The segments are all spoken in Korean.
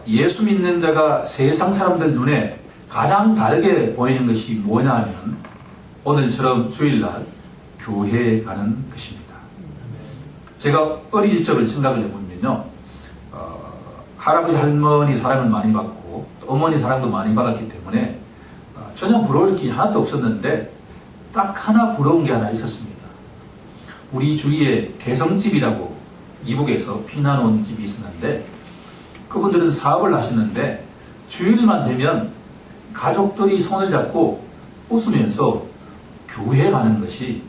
예수 믿는 자가 세상 사람들 눈에 가장 다르게 보이는 것이 뭐냐 하면 오늘처럼 주일날 교회에 가는 것입니다. 제가 어릴 적을 생각을 해보면요, 할아버지 할머니 사랑을 많이 받고 어머니 사랑도 많이 받았기 때문에 전혀 부러울 게 하나도 없었는데 딱 하나 부러운 게 하나 있었습니다. 우리 주위에 개성집이라고 이북에서 피난 온 집이 있었는데 그분들은 사업을 하시는데 주일만 되면 가족들이 손을 잡고 웃으면서 교회 가는 것이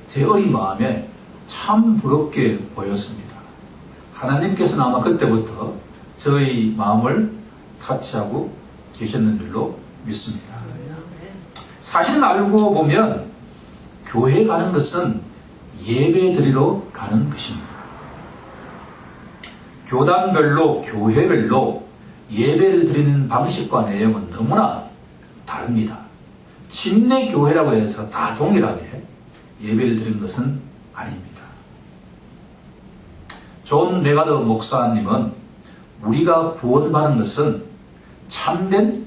제 어린 마음에 참 부럽게 보였습니다. 하나님께서는 아마 그때부터 저의 마음을 터치하고 계셨는 줄로 믿습니다. 사실은 알고 보면 교회 가는 것은 예배 드리러 가는 것입니다. 교단별로 교회별로 예배를 드리는 방식과 내용은 너무나 다릅니다. 침례 교회라고 해서 다 동일하게 예배를 드리는 것은 아닙니다. 존 메가더 목사님은 우리가 구원받은 것은 참된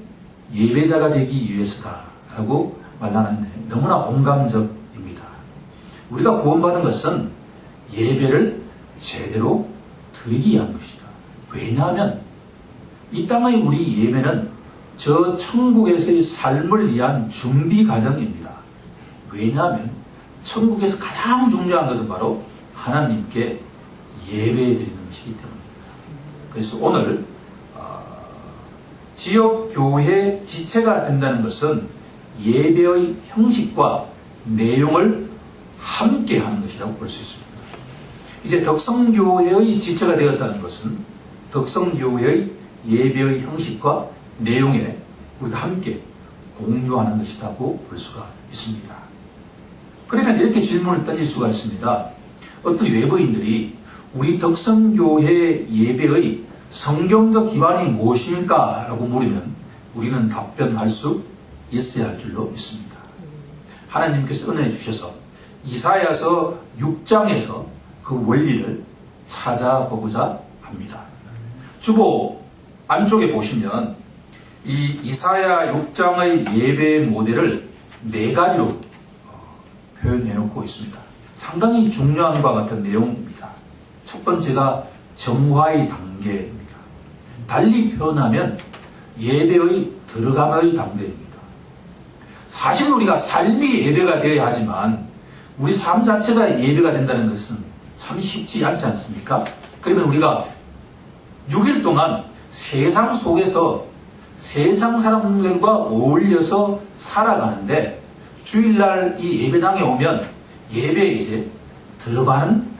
예배자가 되기 위해서다 라고 말하는데 너무나 공감적입니다. 우리가 구원받은 것은 예배를 제대로 드리기 위한 것이다. 왜냐하면 이 땅의 우리 예배는 저 천국에서의 삶을 위한 준비 과정입니다. 왜냐하면 천국에서 가장 중요한 것은 바로 하나님께 예배드리는 것이기 때문입니다. 그래서 오늘 지역 교회 지체가 된다는 것은 예배의 형식과 내용을 함께 하는 것이라고 볼 수 있습니다. 이제 덕성교회의 지체가 되었다는 것은 덕성교회의 예배의 형식과 내용에 우리가 함께 공유하는 것이라고 볼 수가 있습니다. 그러면 이렇게 질문을 던질 수가 있습니다. 어떤 외부인들이 우리 덕성교회 예배의 성경적 기반이 무엇입니까? 라고 물으면 우리는 답변할 수 있어야 할 줄로 믿습니다. 하나님께서 은혜 주셔서 이사야서 6장에서 그 원리를 찾아보고자 합니다. 주보 안쪽에 보시면 이 이사야 6장의 예배 모델을 4가지로 표현해 놓고 있습니다. 상당히 중요한 것과 같은 내용입니다. 첫 번째가 정화의 단계입니다. 달리 표현하면 예배의 들어감의 단계입니다. 사실 우리가 삶이 예배가 되어야 하지만 우리 삶 자체가 예배가 된다는 것은 참 쉽지 않지 않습니까? 그러면 우리가 6일 동안 세상 속에서 세상 사람들과 어울려서 살아가는데 주일날 이 예배당에 오면 예배에 이제 들어가는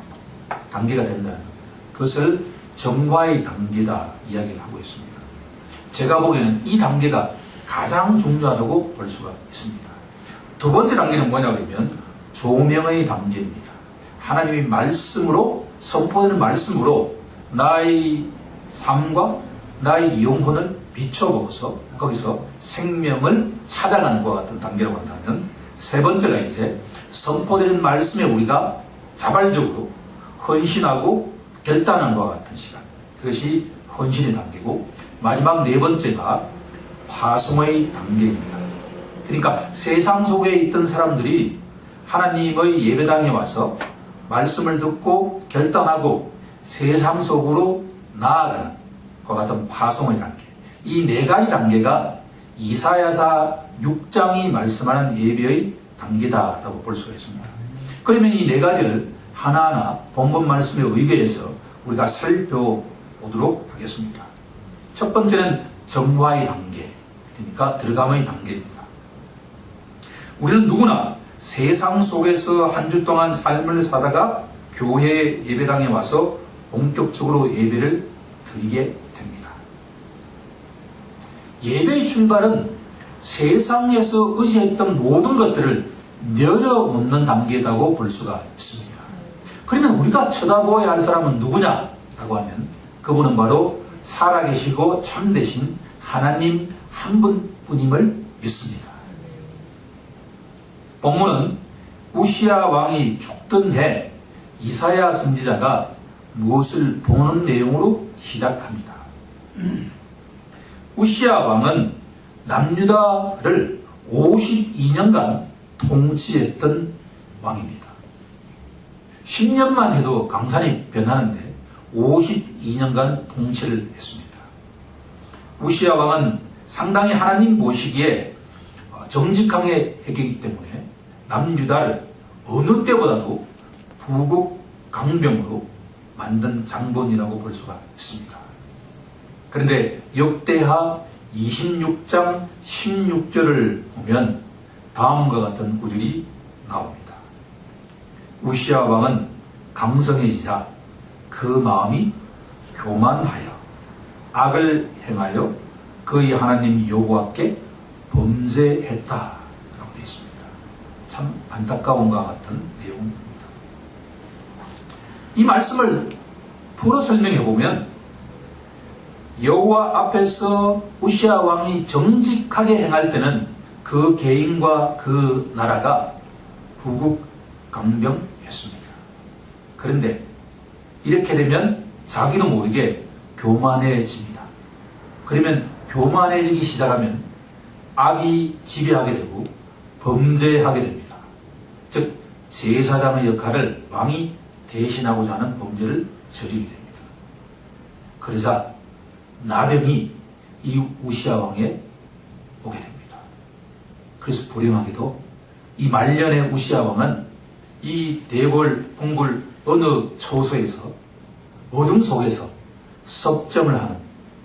단계가 된다는 겁니다. 그것을 정화의 단계다 이야기를 하고 있습니다. 제가 보기에는 이 단계가 가장 중요하다고 볼 수가 있습니다. 두 번째 단계는 뭐냐 그러면 조명의 단계입니다. 하나님이 말씀으로 선포하는 말씀으로 나의 삶과 나의 영혼을 비춰보고서 거기서 생명을 찾아가는 것과 같은 단계라고 한다면 세 번째가 이제 선포되는 말씀에 우리가 자발적으로 헌신하고 결단하는 것과 같은 시간, 그것이 헌신의 단계고 마지막 네 번째가 파송의 단계입니다. 그러니까 세상 속에 있던 사람들이 하나님의 예배당에 와서 말씀을 듣고 결단하고 세상 속으로 나아가는 것과 같은 파송의 단계, 이 4가지 단계가 이사야서 6장이 말씀하는 예배의 단계다라고 볼 수가 있습니다. 그러면 이 4가지를 하나하나 본문 말씀에 의거해서 우리가 살펴보도록 하겠습니다. 첫 번째는 정화의 단계, 그러니까 들어감의 단계입니다. 우리는 누구나 세상 속에서 한 주 동안 삶을 살다가 교회 예배당에 와서 본격적으로 예배를 드리게 됩니다. 예배의 출발은 세상에서 의지했던 모든 것들을 내려놓는 단계라고 볼 수가 있습니다. 그러면 우리가 쳐다보아야 할 사람은 누구냐라고 하면 그분은 바로 살아계시고 참되신 하나님 한 분뿐임을 믿습니다. 본문은 우시야 왕이 죽던 해 이사야 선지자가 무엇을 보는 내용으로 시작합니다. 우시야 왕은 남유다를 52년간 통치했던 왕입니다. 10년만 해도 강산이 변하는데 52년간 통치를 했습니다. 우시야 왕은 상당히 하나님 모시기에 정직하게 했기 때문에 남유다를 어느 때보다도 부국 강병으로 만든 장본이라고 볼 수가 있습니다. 그런데 역대하 26장 16절을 보면 다음과 같은 구절이 나옵니다. 우시야 왕은 강성해지자 그 마음이 교만하여 악을 행하여 그의 하나님 여호와께 범죄했다라고 되어 있습니다. 참 안타까움과 같은 내용입니다. 이 말씀을 풀어 설명해 보면 여호와 앞에서 우시야 왕이 정직하게 행할 때는 그 개인과 그 나라가 부국강병했습니다. 그런데 이렇게 되면 자기도 모르게 교만해집니다. 그러면 교만해지기 시작하면 악이 지배하게 되고 범죄하게 됩니다. 즉 제사장의 역할을 왕이 대신하고자 하는 범죄를 저지르게 됩니다. 그러자 나병이 이 우시야 왕에 오게 됩니다. 그래서 불행하게도 이 말년의 우시야 왕은 이 대궐 궁궐 어느 초소에서 어둠 속에서 섭정을 하는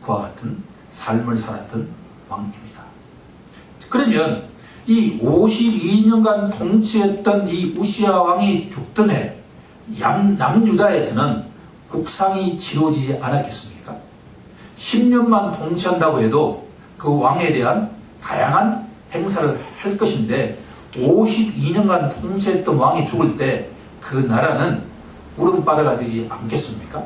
그와 같은 삶을 살았던 왕입니다. 그러면 이 52년간 통치했던 이 우시야 왕이 죽던 해 남유다에서는 국상이 치러지지 않았겠습니까? 10년만 통치한다고 해도 그 왕에 대한 다양한 행사를 할 것인데 52년간 통치했던 왕이 죽을 때 그 나라는 울음바다가 되지 않겠습니까?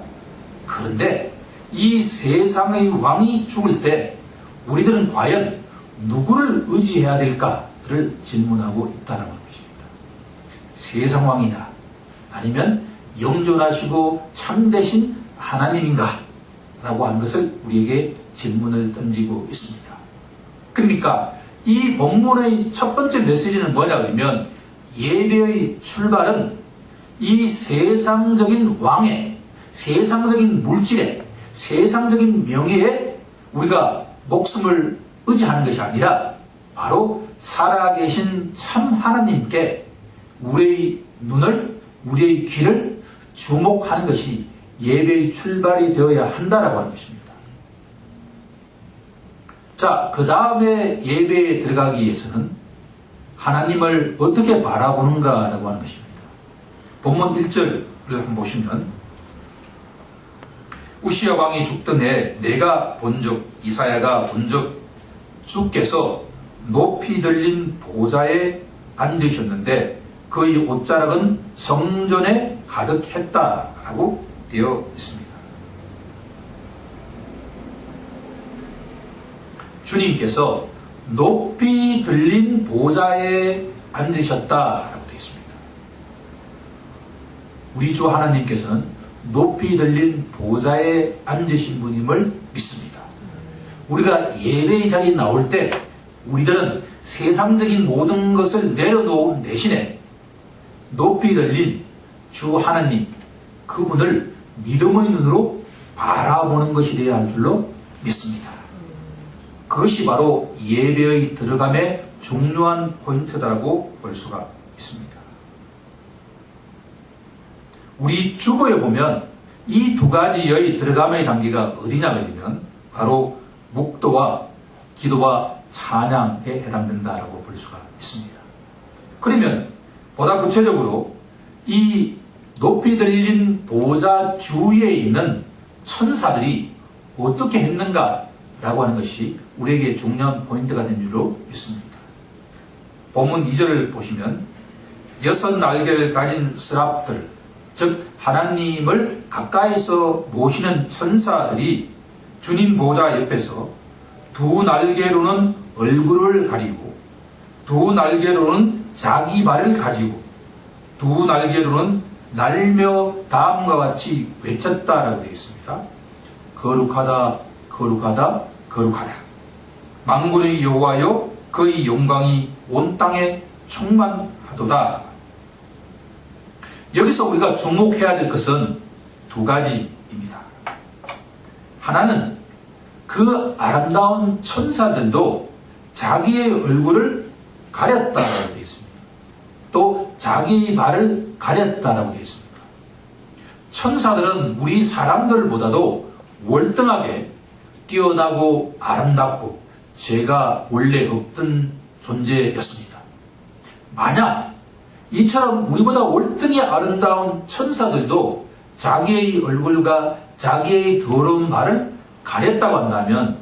그런데 이 세상의 왕이 죽을 때 우리들은 과연 누구를 의지해야 될까를 질문하고 있다는 것입니다. 세상 왕이냐 아니면 영존하시고 참되신 하나님인가 라고 하는 것을 우리에게 질문을 던지고 있습니다. 그러니까 이 본문의 첫 번째 메시지는 뭐냐 그러면 예배의 출발은 이 세상적인 왕의 세상적인 물질에 세상적인 명예에 우리가 목숨을 의지하는 것이 아니라 바로 살아계신 참 하나님께 우리의 눈을 우리의 귀를 주목하는 것이 예배의 출발이 되어야 한다라고 하는 것입니다. 자, 그 다음에 예배에 들어가기 위해서는 하나님을 어떻게 바라보는가라고 하는 것입니다. 본문 1절을 한번 보시면 우시야 왕이 죽던 해 내가 본즉 이사야가 본즉 주께서 높이 들린 보좌에 앉으셨는데 그의 옷자락은 성전에 가득했다라고 되어 있습니다. 주님께서 높이 들린 보좌에 앉으셨다라고 되어 있습니다. 우리 주 하나님께서는 높이 들린 보좌에 앉으신 분임을 믿습니다. 우리가 예배의 자리에 나올 때 우리들은 세상적인 모든 것을 내려놓은 대신에 높이 들린 주 하나님 그분을 믿음의 눈으로 바라보는 것이 되어야 할 줄로 믿습니다. 그것이 바로 예배의 들어감의 중요한 포인트라고 볼 수가 있습니다. 우리 주보에 보면 이 두 가지의 들어감의 단계가 어디냐 그러면 바로 묵도와 기도와 찬양에 해당된다라고 볼 수가 있습니다. 그러면 보다 구체적으로 이 높이 들린 보좌 주위에 있는 천사들이 어떻게 했는가라고 하는 것이 우리에게 중요한 포인트가 된 줄로 믿습니다. 본문 2절을 보시면 6 날개를 가진 스랍들 즉 하나님을 가까이서 모시는 천사들이 주님 보좌 옆에서 두 날개로는 얼굴을 가리고 두 날개로는 자기 발을 가지고 두 날개로는 날며 다음과 같이 외쳤다라고 되어 있습니다. 거룩하다 거룩하다 거룩하다. 만군의 여호와여 그의 영광이 온 땅에 충만하도다. 여기서 우리가 주목해야 될 것은 두 가지입니다. 하나는 그 아름다운 천사들도 자기의 얼굴을 가렸다라고 되어 있습니다. 또 자기의 발을 가렸다라고 되어 있습니다. 천사들은 우리 사람들보다도 월등하게 뛰어나고 아름답고 죄가 원래 없던 존재였습니다. 만약 이처럼 우리보다 월등히 아름다운 천사들도 자기의 얼굴과 자기의 더러운 발을 가렸다고 한다면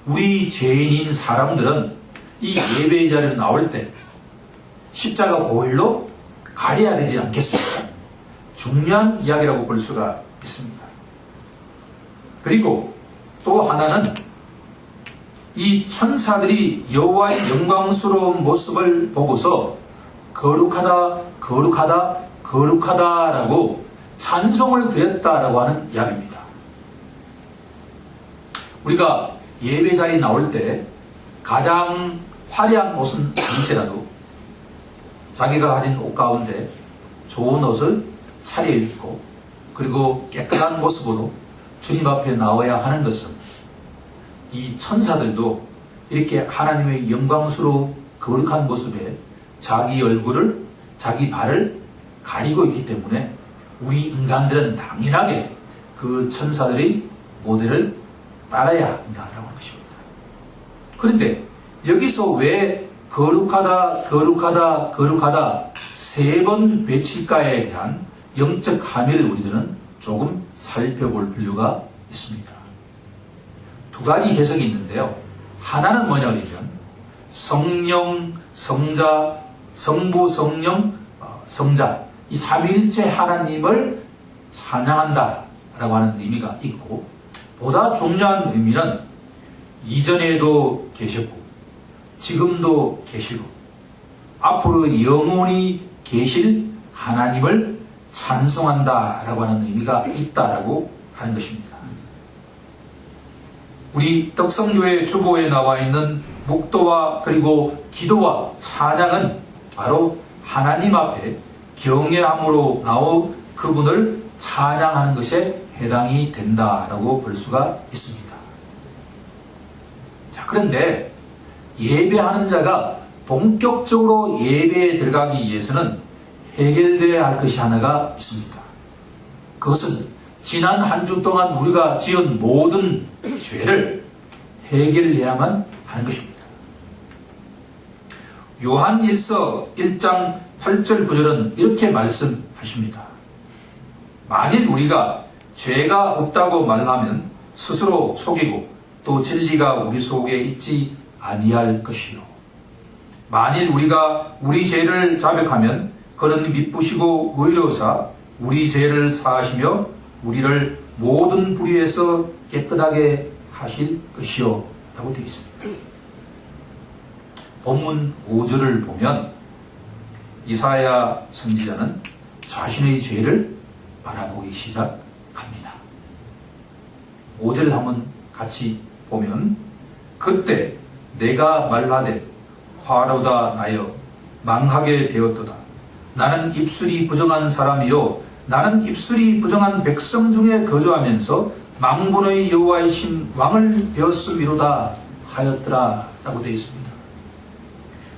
우리 죄인인 사람들은 이 예배의 자리로 나올 때 십자가 보혈로 가려야 되지 않겠습니까? 중요한 이야기라고 볼 수가 있습니다. 그리고 또 하나는 이 천사들이 여호와의 영광스러운 모습을 보고서 거룩하다 거룩하다 거룩하다라고 찬송을 드렸다라고 하는 이야기입니다. 우리가 예배 자리에 나올 때 가장 화려한 옷은 아닐지라도 자기가 가진 옷 가운데 좋은 옷을 차려입고 그리고 깨끗한 모습으로 주님 앞에 나와야 하는 것은 이 천사들도 이렇게 하나님의 영광스러운 거룩한 모습에 자기 얼굴을 자기 발을 가리고 있기 때문에 우리 인간들은 당연하게 그 천사들의 모델을 따라야 한다라고 하는 것입니다. 그런데 여기서 왜 거룩하다 거룩하다 거룩하다 세 번 외칠까에 대한 영적 함의를 우리들은 조금 살펴볼 필요가 있습니다. 두 가지 해석이 있는데요. 하나는 뭐냐면 성령, 성자, 성부, 성령, 성자 이 삼위일체 하나님을 찬양한다 라고 하는 의미가 있고, 보다 중요한 의미는 이전에도 계셨고 지금도 계시고 앞으로 영원히 계실 하나님을 찬송한다 라고 하는 의미가 있다라고 하는 것입니다. 우리 떡성교회 주보에 나와 있는 묵도와 그리고 기도와 찬양은 바로 하나님 앞에 경외함으로 나온 그분을 찬양하는 것에 해당이 된다라고 볼 수가 있습니다. 자, 그런데 예배하는 자가 본격적으로 예배에 들어가기 위해서는 해결되어야 할 것이 하나가 있습니다. 그것은 지난 한 주 동안 우리가 지은 모든 죄를 해결해야만 하는 것입니다. 요한일서 1장 8절 9절은 이렇게 말씀하십니다. 만일 우리가 죄가 없다고 말하면 스스로 속이고 또 진리가 우리 속에 있지 아니할 것이요. 만일 우리가 우리 죄를 자백하면 그는 미쁘시고 의로사 우리 죄를 사하시며 우리를 모든 불의에서 깨끗하게 하실 것이요 라고 되어 있습니다. 본문 5절을 보면 이사야 선지자는 자신의 죄를 바라보기 시작합니다. 5절을 한번 같이 보면 그때 내가 말하되 화로다 나여 망하게 되었도다. 나는 입술이 부정한 사람이요 나는 입술이 부정한 백성 중에 거주하면서 만군의 여호와이신 왕을 배웠음이로다 하였더라 라고 되어 있습니다.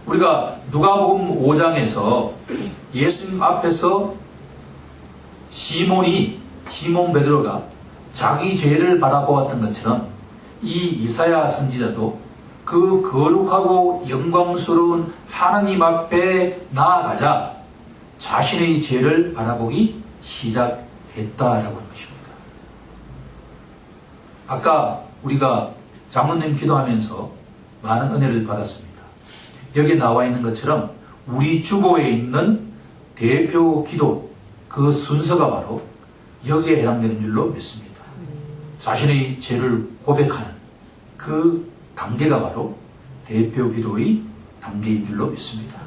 우리가 누가복음 5장에서 예수님 앞에서 시몬 베드로가 자기 죄를 바라보았던 것처럼 이 이사야 선지자도 그 거룩하고 영광스러운 하나님 앞에 나아가자 자신의 죄를 바라보기 시작했다라고 하는 것입니다. 아까 우리가 장로님 기도하면서 많은 은혜를 받았습니다. 여기 나와 있는 것처럼 우리 주보에 있는 대표 기도 그 순서가 바로 여기에 해당되는 줄로 믿습니다. 자신의 죄를 고백하는 그 단계가 바로 대표 기도의 단계인 줄로 믿습니다.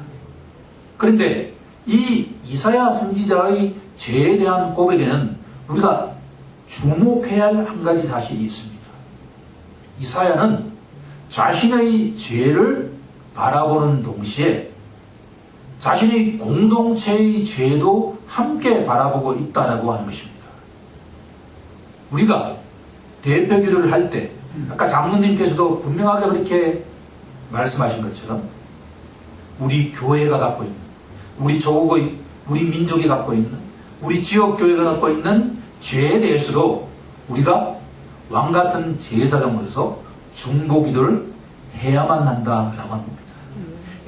그런데 이 이사야 선지자의 죄에 대한 고백에는 우리가 주목해야 할 한 가지 사실이 있습니다. 이사야는 자신의 죄를 바라보는 동시에 자신의 공동체의 죄도 함께 바라보고 있다라고 하는 것입니다. 우리가 대표 기도를 할 때 아까 장로님께서도 분명하게 그렇게 말씀하신 것처럼 우리 교회가 갖고 있는, 우리 조국의, 우리 민족이 갖고 있는, 우리 지역교회가 갖고 있는 죄에 대해서도 우리가 왕같은 제사장으로서 중보 기도를 해야만 한다라고 하는 겁니다.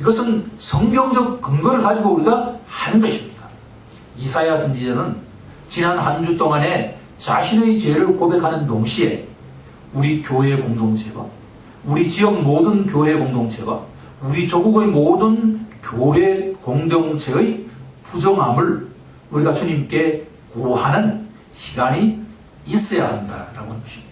이것은 성경적 근거를 가지고 우리가 하는 것입니다. 이사야 선지자는 지난 한 주 동안에 자신의 죄를 고백하는 동시에 우리 교회 공동체와 우리 지역 모든 교회 공동체와 우리 조국의 모든 교회 공동체의 부정함을 우리가 주님께 고하는 시간이 있어야 한다라고 하는 것입니다.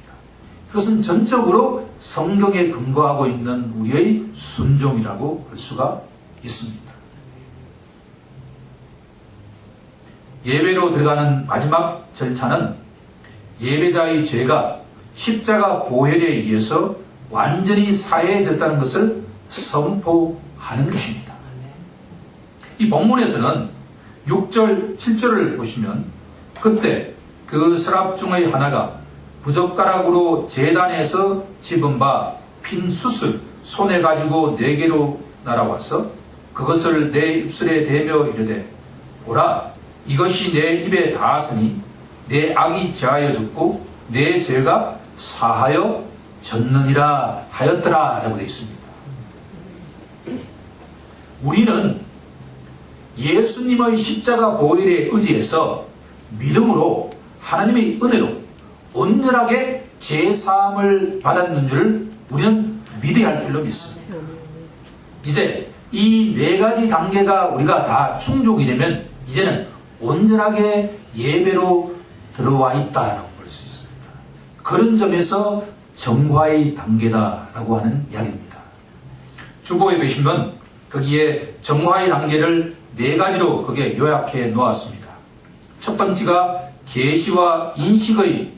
그것은 전적으로 성경에 근거하고 있는 우리의 순종이라고 볼 수가 있습니다. 예배로 들어가는 마지막 절차는 예배자의 죄가 십자가 보혈에 의해서 완전히 사해졌다는 것을 선포하는 것입니다. 이 본문에서는 6절, 7절을 보시면 그때 그 서랍 중의 하나가 부젓가락으로 제단에서 집은 바 핀 숯을 손에 가지고 내게로 날아와서 그것을 내 입술에 대며 이르되 보라 이것이 내 입에 닿았으니 내 악이 제하여졌고 내 죄가 사하여졌느니라 하였더라 라고 되어 있습니다. 우리는 예수님의 십자가 보혈에 의지해서 믿음으로 하나님의 은혜로 온전하게 제사함을 받았는 줄 우리는 믿어야 할 줄로 믿습니다. 이제 이 네 가지 단계가 우리가 다 충족이 되면 이제는 온전하게 예배로 들어와 있다라고 볼 수 있습니다. 그런 점에서 정화의 단계다라고 하는 이야기입니다. 주보에 보시면 거기에 정화의 단계를 네 가지로 거기에 요약해 놓았습니다. 첫 번째가 계시와 인식의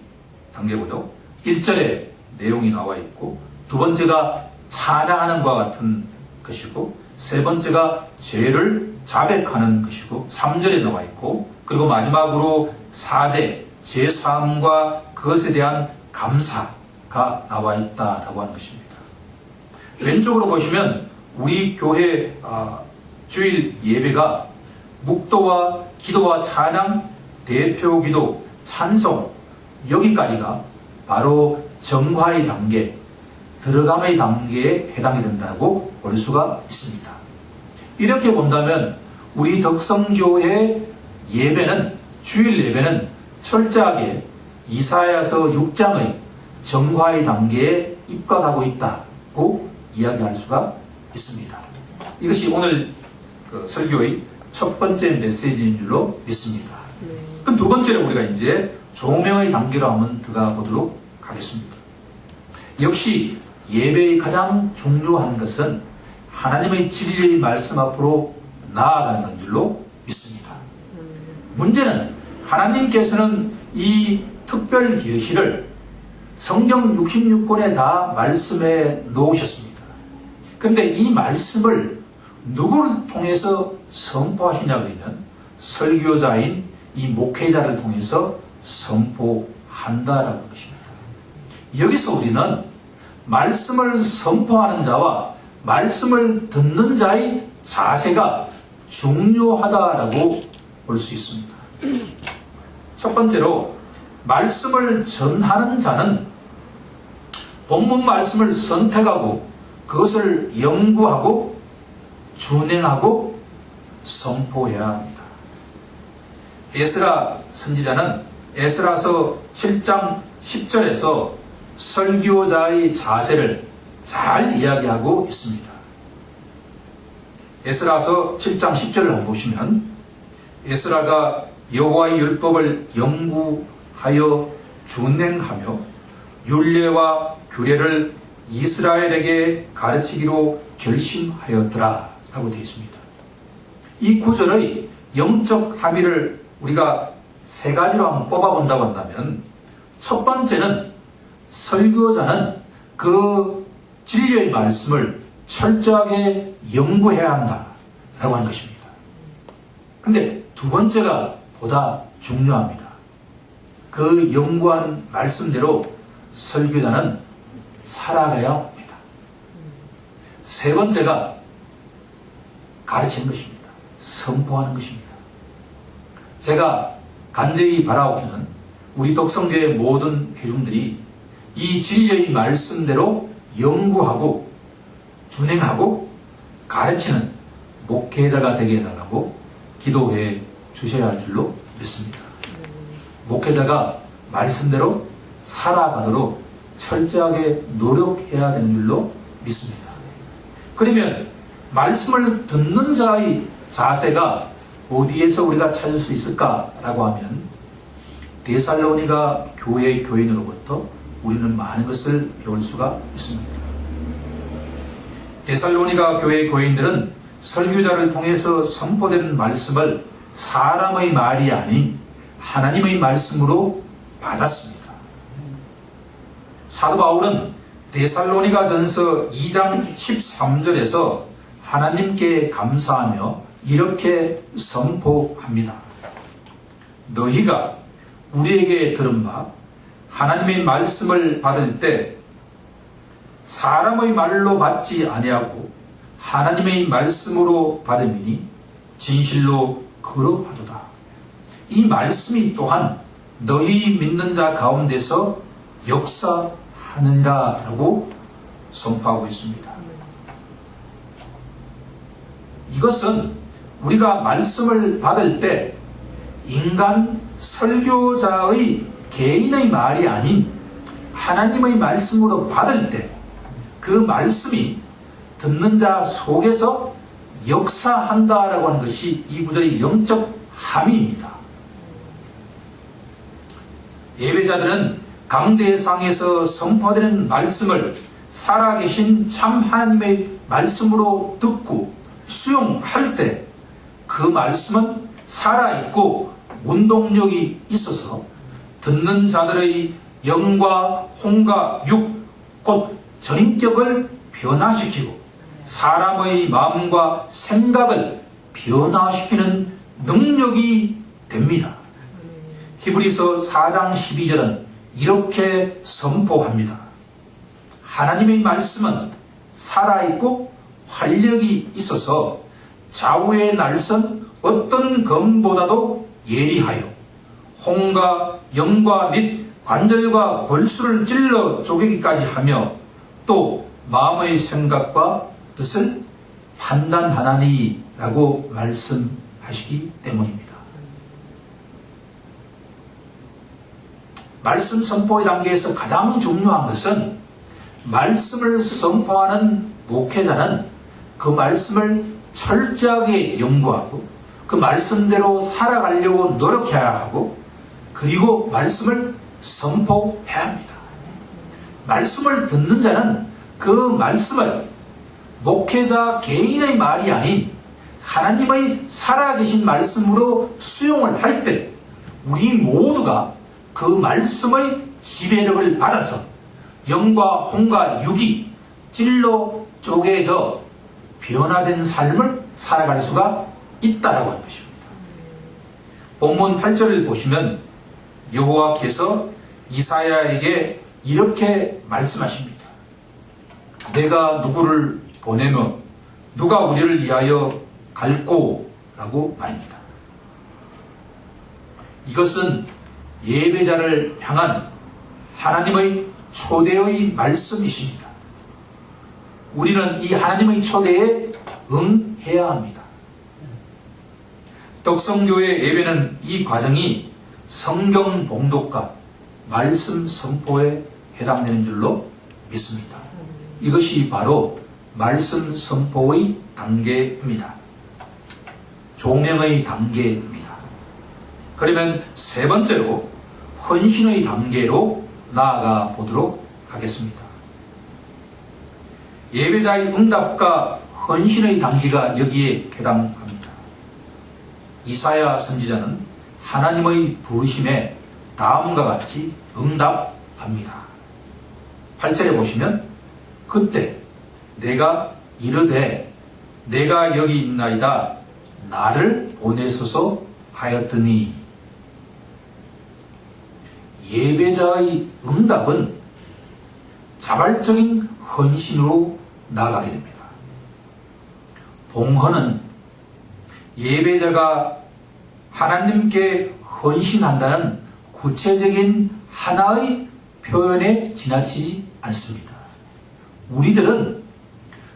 단계고요. 1절에 내용이 나와 있고 두 번째가 찬양하는 것과 같은 것이고 세 번째가 죄를 자백하는 것이고 3절에 나와 있고 그리고 마지막으로 사죄, 죄사함과 그것에 대한 감사가 나와 있다라고 하는 것입니다. 왼쪽으로 보시면 우리 교회 주일 예배가 묵도와 기도와 찬양, 대표 기도, 찬송 여기까지가 바로 정화의 단계, 들어감의 단계에 해당이 된다고 볼 수가 있습니다. 이렇게 본다면 우리 덕성교회 예배는 주일 예배는 철저하게 이사야서 6장의 정화의 단계에 입각하고 있다고 이야기할 수가 있습니다. 이것이 오늘 설교의 첫 번째 메시지인 줄로 믿습니다. 그럼 두 번째로 우리가 이제 조명의 단계로 한번 들어가 보도록 하겠습니다. 역시 예배의 가장 중요한 것은 하나님의 진리의 말씀 앞으로 나아가는 것 줄로 믿습니다. 문제는 하나님께서는 이 특별 예시를 성경 66권에 다 말씀해 놓으셨습니다. 그런데 이 말씀을 누구를 통해서 선포하시냐 그러면 설교자인 이 목회자를 통해서 선포한다라는 것입니다. 여기서 우리는 말씀을 선포하는 자와 말씀을 듣는 자의 자세가 중요하다라고 볼 수 있습니다. 첫 번째로 말씀을 전하는 자는 본문 말씀을 선택하고 그것을 연구하고 준행하고 선포해야 합니다. 에스라 선지자는 에스라서 7장 10절에서 설교자의 자세를 잘 이야기하고 있습니다. 에스라서 7장 10절을 한번 보시면 에스라가 여호와의 율법을 연구하여 준행하며 율례와 규례를 이스라엘에게 가르치기로 결심하였더라 라고 되어 있습니다. 이 구절의 영적 함의를 우리가 세 가지로 한번 뽑아본다고 한다면 첫 번째는 설교자는 그 진리의 말씀을 철저하게 연구해야 한다라고 하는 것입니다. 근데 두 번째가 보다 중요합니다. 그 연구한 말씀대로 설교자는 살아가야 합니다. 세 번째가 가르치는 것입니다. 선포하는 것입니다. 제가 간절히 바라옵기는 우리 독성교회 모든 회중들이 이 진리의 말씀대로 연구하고 준행하고 가르치는 목회자가 되게 해달라고 기도해 주셔야 할 줄로 믿습니다. 목회자가 말씀대로 살아가도록 철저하게 노력해야 되는 줄로 믿습니다. 그러면 말씀을 듣는 자의 자세가 어디에서 우리가 찾을 수 있을까라고 하면 데살로니가 교회의 교인으로부터 우리는 많은 것을 배울 수가 있습니다. 데살로니가 교회의 교인들은 설교자를 통해서 선포되는 말씀을 사람의 말이 아닌 하나님의 말씀으로 받았습니다. 사도 바울은 데살로니가 전서 2장 13절에서 하나님께 감사하며 이렇게 선포합니다. 너희가 우리에게 들은 바 하나님의 말씀을 받을 때 사람의 말로 받지 아니하고 하나님의 말씀으로 받음이니 진실로 그러하도다. 이 말씀이 또한 너희 믿는 자 가운데서 역사하느니라 라고 선포하고 있습니다. 이것은 우리가 말씀을 받을 때 인간 설교자의 개인의 말이 아닌 하나님의 말씀으로 받을 때 그 말씀이 듣는 자 속에서 역사한다라고 하는 것이 이 구절의 영적 함의입니다. 예배자들은 강대상에서 선포되는 말씀을 살아계신 참 하나님의 말씀으로 듣고 수용할 때 그 말씀은 살아있고 운동력이 있어서 듣는 자들의 영과 혼과 육, 곧 전인격을 변화시키고 사람의 마음과 생각을 변화시키는 능력이 됩니다. 히브리서 4장 12절은 이렇게 선포합니다. 하나님의 말씀은 살아있고 활력이 있어서 좌우의 날선 어떤 검보다도 예리하여 혼과 영과 및 관절과 골수를 찔러 쪼개기까지 하며 또 마음의 생각과 뜻을 판단하나니 라고 말씀하시기 때문입니다. 말씀 선포의 단계에서 가장 중요한 것은 말씀을 선포하는 목회자는 그 말씀을 철저하게 연구하고 그 말씀대로 살아가려고 노력해야 하고 그리고 말씀을 선포해야 합니다. 말씀을 듣는 자는 그 말씀을 목회자 개인의 말이 아닌 하나님의 살아계신 말씀으로 수용을 할 때 우리 모두가 그 말씀의 지배력을 받아서 영과 혼과 육이 찔러 쪼개져 변화된 삶을 살아갈 수가 있다라고 하는 것입니다. 본문 8절을 보시면 여호와께서 이사야에게 이렇게 말씀하십니다. 내가 누구를 보내며 누가 우리를 위하여 갈꼬? 라고 말입니다. 이것은 예배자를 향한 하나님의 초대의 말씀이십니다. 우리는 이 하나님의 초대에 응해야 합니다. 덕성교회 예배는 이 과정이 성경 봉독과 말씀 선포에 해당되는 줄로 믿습니다. 이것이 바로 말씀 선포의 단계입니다. 조명의 단계입니다. 그러면 세 번째로 헌신의 단계로 나아가 보도록 하겠습니다. 예배자의 응답과 헌신의 단계가 여기에 해당합니다. 이사야 선지자는 하나님의 부르심에 다음과 같이 응답합니다. 8절에 보시면 그때 내가 이르되 내가 여기 있나이다 나를 보내소서 하였더니 예배자의 응답은 자발적인 헌신으로 나가게 됩니다. 봉헌은 예배자가 하나님께 헌신한다는 구체적인 하나의 표현에 지나치지 않습니다. 우리들은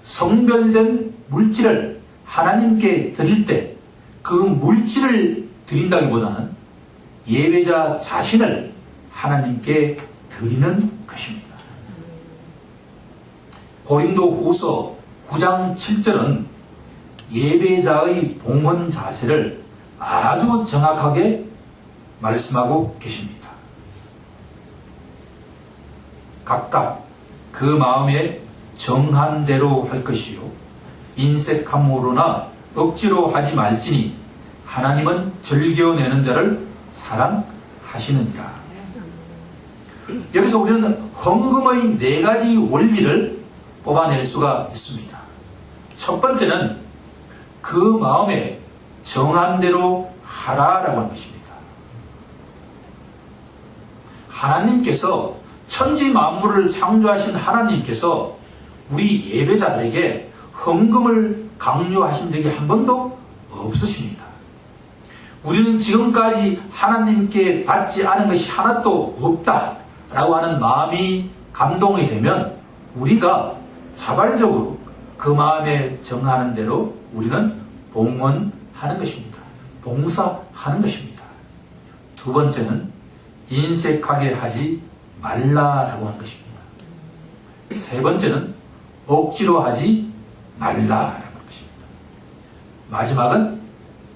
성별된 물질을 하나님께 드릴 때 그 물질을 드린다기보다는 예배자 자신을 하나님께 드리는 것입니다. 고린도후서 9장 7절은 예배자의 봉헌 자세를 아주 정확하게 말씀하고 계십니다. 각각 그 마음에 정한 대로 할 것이요 인색함으로나 억지로 하지 말지니 하나님은 즐겨내는 자를 사랑하시느니라. 여기서 우리는 헌금의 4가지 원리를 뽑아낼 수가 있습니다. 첫 번째는 그 마음에 정한 대로 하라라고 하는 것입니다. 하나님께서 천지 만물을 창조하신 하나님께서 우리 예배자들에게 헌금을 강요하신 적이 한 번도 없으십니다. 우리는 지금까지 하나님께 받지 않은 것이 하나도 없다라고 하는 마음이 감동이 되면 우리가 자발적으로 그 마음에 정하는 대로 우리는 봉헌하는 것입니다. 봉사하는 것입니다. 두 번째는 인색하게 하지 말라라고 하는 것입니다. 세 번째는 억지로 하지 말라라고 하는 것입니다. 마지막은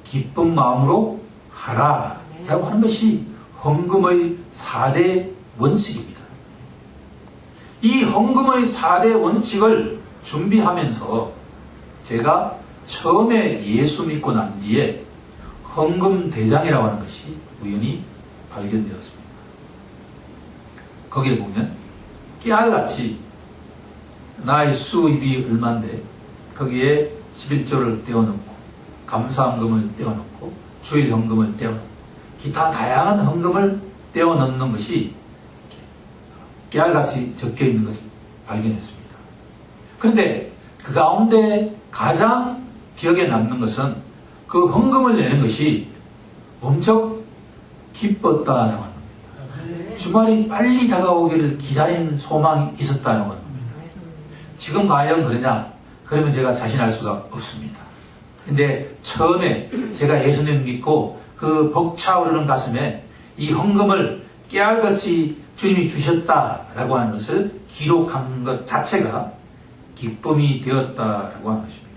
기쁜 마음으로 하라라고 하는 것이 헌금의 4대 원칙입니다. 이 헌금의 4대 원칙을 준비하면서 제가 처음에 예수 믿고 난 뒤에 헌금 대장이라고 하는 것이 우연히 발견되었습니다. 거기에 보면 깨알같이 나의 수입이 얼마인데 거기에 11조를 떼어놓고 감사헌금을 떼어놓고 주일헌금을 떼어놓고 기타 다양한 헌금을 떼어넣는 것이 깨알같이 적혀있는 것을 발견했습니다. 그런데 그 가운데 가장 기억에 남는 것은 그 헌금을 내는 것이 엄청 기뻤다라고 합니다. 주말이 빨리 다가오기를 기다린 소망이 있었다라고 합니다. 지금 과연 그러냐? 그러면 제가 자신할 수가 없습니다. 근데 처음에 제가 예수님 믿고 그 벅차오르는 가슴에 이 헌금을 깨알같이 주님이 주셨다라고 하는 것을 기록한 것 자체가 기쁨이 되었다라고 하는 것입니다.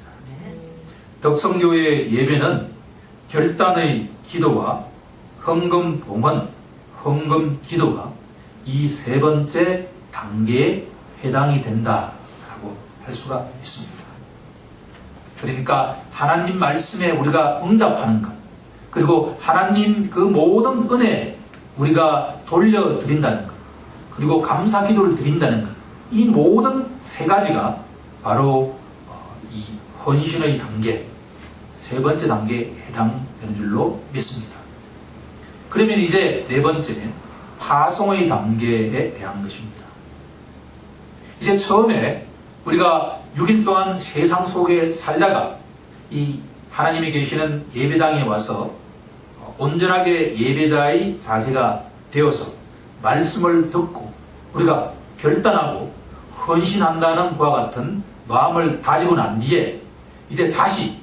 덕성교회 예배는 결단의 기도와 헌금 봉헌, 헌금 기도가 이 세 번째 단계에 해당이 된다라고 할 수가 있습니다. 그러니까 하나님 말씀에 우리가 응답하는 것, 그리고 하나님 그 모든 은혜 우리가 돌려드린다는 것, 그리고 감사 기도를 드린다는 것, 이 모든 세 가지가 바로 이 헌신의 단계, 세 번째 단계에 해당되는 줄로 믿습니다. 그러면 이제 네 번째는 파송의 단계에 대한 것입니다. 이제 처음에 우리가 6일 동안 세상 속에 살다가 이 하나님이 계시는 예배당에 와서 온전하게 예배자의 자세가 되어서 말씀을 듣고 우리가 결단하고 헌신한다는 그와 같은 마음을 다지고 난 뒤에 이제 다시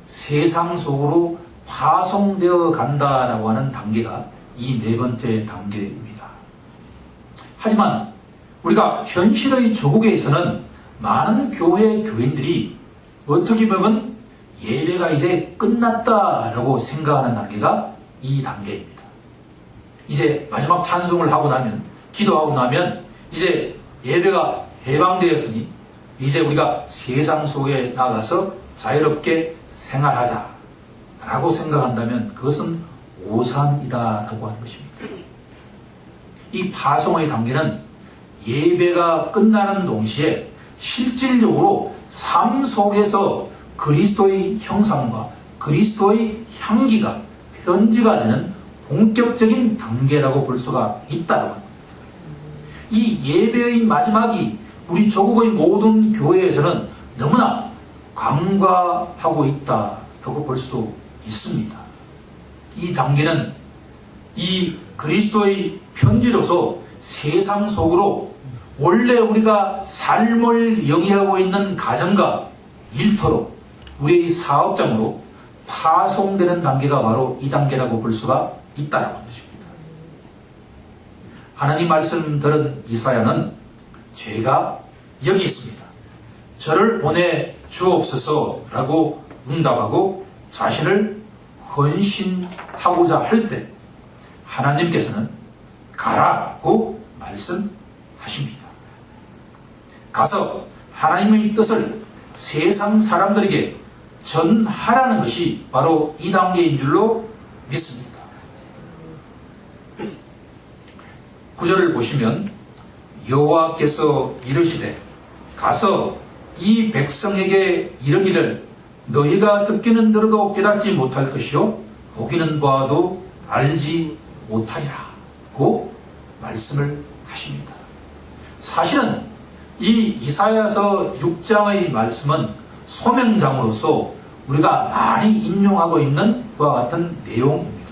세상 속으로 파송되어 간다라고 하는 단계가 이 네 번째 단계입니다. 하지만 우리가 현실의 조국에서는 많은 교회인들이 어떻게 보면 예배가 이제 끝났다라고 생각하는 단계가 이 단계입니다. 이제 마지막 찬송을 하고 나면, 기도하고 나면 이제 예배가 해방되었으니 이제 우리가 세상 속에 나가서 자유롭게 생활하자 라고 생각한다면 그것은 오산이다라고 하는 것입니다. 이 파송의 단계는 예배가 끝나는 동시에 실질적으로 삶 속에서 그리스도의 형상과 그리스도의 향기가 편지가 되는 본격적인 단계라고 볼 수가 있다고 합니다. 이 예배의 마지막이 우리 조국의 모든 교회에서는 너무나 간과하고 있다고 볼 수도 있습니다. 이 단계는 이 그리스도의 편지로서 세상 속으로 원래 우리가 삶을 영위하고 있는 가정과 일터로 우리의 사업장으로 파송되는 단계가 바로 이 단계라고 볼 수가 있다는 것입니다. 하나님 말씀 들은 이사야는 제가 여기 있습니다. 저를 보내 주옵소서라고 응답하고 자신을 헌신하고자 할 때 하나님께서는 가라고 말씀하십니다. 가서 하나님의 뜻을 세상 사람들에게 전하라는 것이 바로 이 단계인 줄로 믿습니다. 9절을 보시면 여호와께서 이르시되 가서 이 백성에게 이르기를 너희가 듣기는 들어도 깨닫지 못할 것이요 보기는 보아도 알지 못하리라고 말씀을 하십니다. 사실은 이 이사야서 6장의 말씀은 소명장으로서 우리가 많이 인용하고 있는 그와 같은 내용입니다.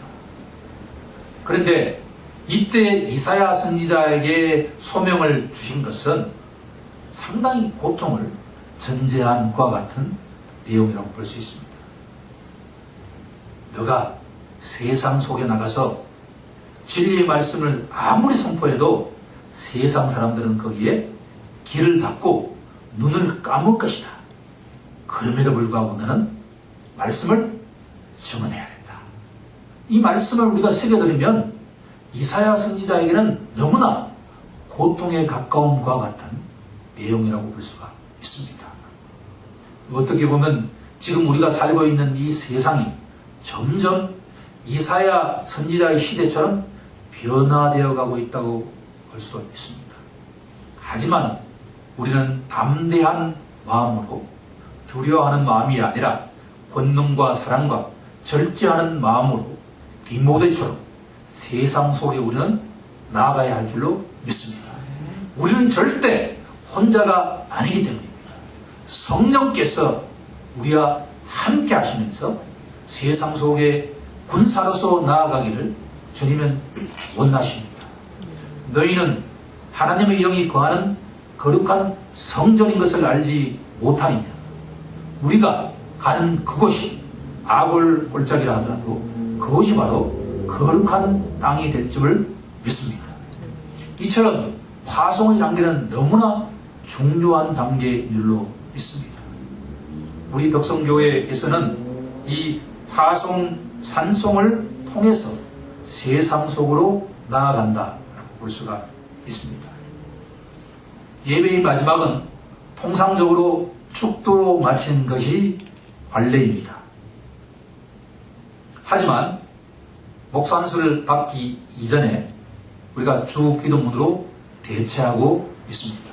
그런데 이때 이사야 선지자에게 소명을 주신 것은 상당히 고통을 전제한 그와 같은 내용이라고 볼 수 있습니다. 너가 세상 속에 나가서 진리의 말씀을 아무리 선포해도 세상 사람들은 거기에 귀를 닫고 눈을 감을 것이다. 그럼에도 불구하고 너는 말씀을 증언해야 된다. 이 말씀을 우리가 새겨드리면 이사야 선지자에게는 너무나 고통에 가까운 것과 같은 내용이라고 볼 수가 있습니다. 어떻게 보면 지금 우리가 살고 있는 이 세상이 점점 이사야 선지자의 시대처럼 변화되어 가고 있다고 볼 수 있습니다. 하지만 우리는 담대한 마음으로 두려워하는 마음이 아니라 권능과 사랑과 절제하는 마음으로 디모데처럼 세상 속에 우리는 나아가야 할 줄로 믿습니다. 우리는 절대 혼자가 아니기 때문입니다. 성령께서 우리와 함께 하시면서 세상 속에 군사로서 나아가기를 주님은 원하십니다. 너희는 하나님의 영이 거하는 거룩한 성전인 것을 알지 못하느냐. 우리가 가는 그곳이 아골 골짜기라 하더라도 그것이 바로 거룩한 땅이 될 줄을 믿습니다. 이처럼 파송의 단계는 너무나 중요한 단계인 줄로 믿습니다. 우리 덕성교회에서는 이 파송 찬송을 통해서 세상 속으로 나아간다라고 볼 수가 있습니다. 예배의 마지막은 통상적으로 축도로 마치는 것이 관례입니다. 하지만 목사 안수를 받기 이전에 우리가 주 기도문으로 대체하고 있습니다.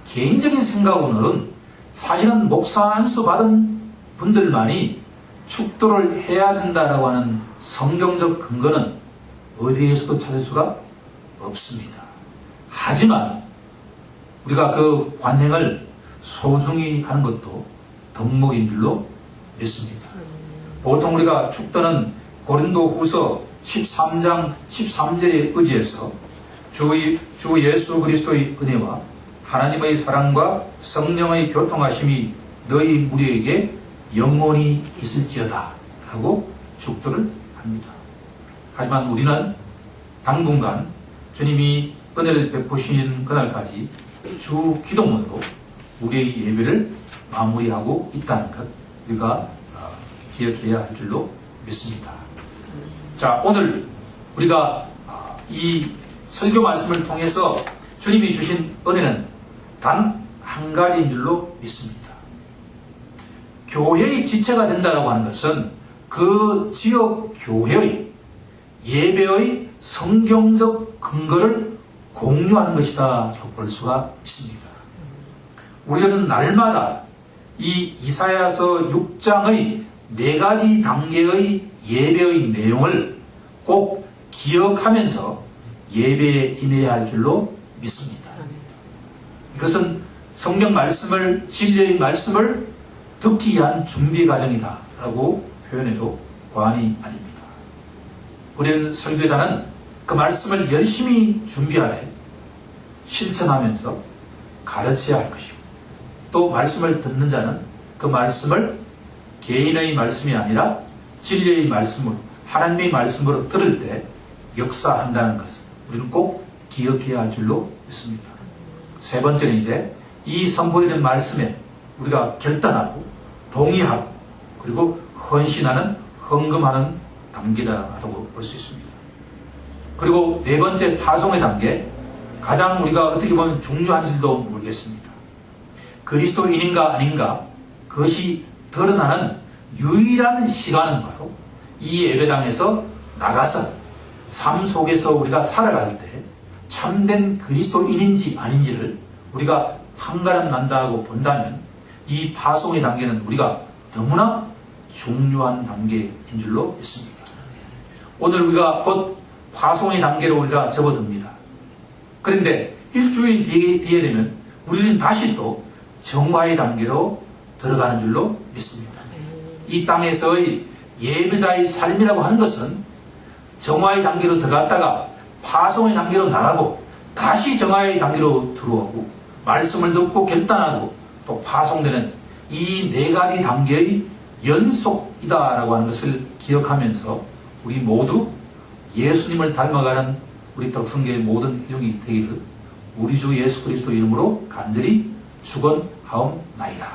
개인적인 생각으로는 사실은 목사 안수 받은 분들만이 축도를 해야 된다라고 하는 성경적 근거는 어디에서도 찾을 수가 없습니다. 하지만 우리가 그 관행을 소중히 하는 것도 덕목인 줄로 믿습니다. 보통 우리가 축도는 고린도후서 13장 13절에 의지해서 주 예수 그리스도의 은혜와 하나님의 사랑과 성령의 교통하심이 너희 무리에게 영원히 있을지어다 라고 축도를 합니다. 하지만 우리는 당분간 주님이 은혜를 베푸시는 그날까지 주 기도문으로 우리의 예배를 마무리하고 있다는 것 우리가 기억해야 할 줄로 믿습니다. 자, 오늘 우리가 이 설교 말씀을 통해서 주님이 주신 은혜는 단 한 가지인 줄로 믿습니다. 교회의 지체가 된다고 하는 것은 그 지역 교회의 예배의 성경적 근거를 공유하는 것이다 라고 볼 수가 있습니다. 우리는 날마다 이 이사야서 6장의 4가지 단계의 예배의 내용을 꼭 기억하면서 예배에 임해야 할 줄로 믿습니다. 이것은 성경 말씀을, 진리의 말씀을 듣기 위한 준비 과정이다 라고 표현해도 과언이 아닙니다. 우리는 설교자는 그 말씀을 열심히 준비하되 실천하면서 가르쳐야 할 것이고, 또 말씀을 듣는 자는 그 말씀을 개인의 말씀이 아니라 진리의 말씀으로, 하나님의 말씀으로 들을 때 역사한다는 것을 우리는 꼭 기억해야 할 줄로 믿습니다. 세 번째는 이제 이 선보이는 말씀에 우리가 결단하고 동의하고 그리고 헌신하는, 헌금하는 단계라고 볼 수 있습니다. 그리고 네 번째 파송의 단계, 가장 우리가 어떻게 보면 중요한지도 모르겠습니다. 그리스도인인가 아닌가 그것이 드러나는 유일한 시간은 바로 이 예배당에서 나가서 삶 속에서 우리가 살아갈 때 참된 그리스도인인지 아닌지를 우리가 한가름 난다고 본다면 이 파송의 단계는 우리가 너무나 중요한 단계인 줄로 믿습니다. 오늘 우리가 곧 파송의 단계로 우리가 접어듭니다. 그런데 일주일 뒤에 되면 우리는 다시 또 정화의 단계로 들어가는 줄로 믿습니다. 이 땅에서의 예배자의 삶이라고 하는 것은 정화의 단계로 들어갔다가 파송의 단계로 나가고 다시 정화의 단계로 들어오고 말씀을 듣고 결단하고 또 파송되는 이 4가지 단계의 연속이다라고 하는 것을 기억하면서 우리 모두 예수님을 닮아가는 우리 덕성교의 모든 영이 되기를 우리 주 예수 그리스도 이름으로 간절히 축원하옵나이다.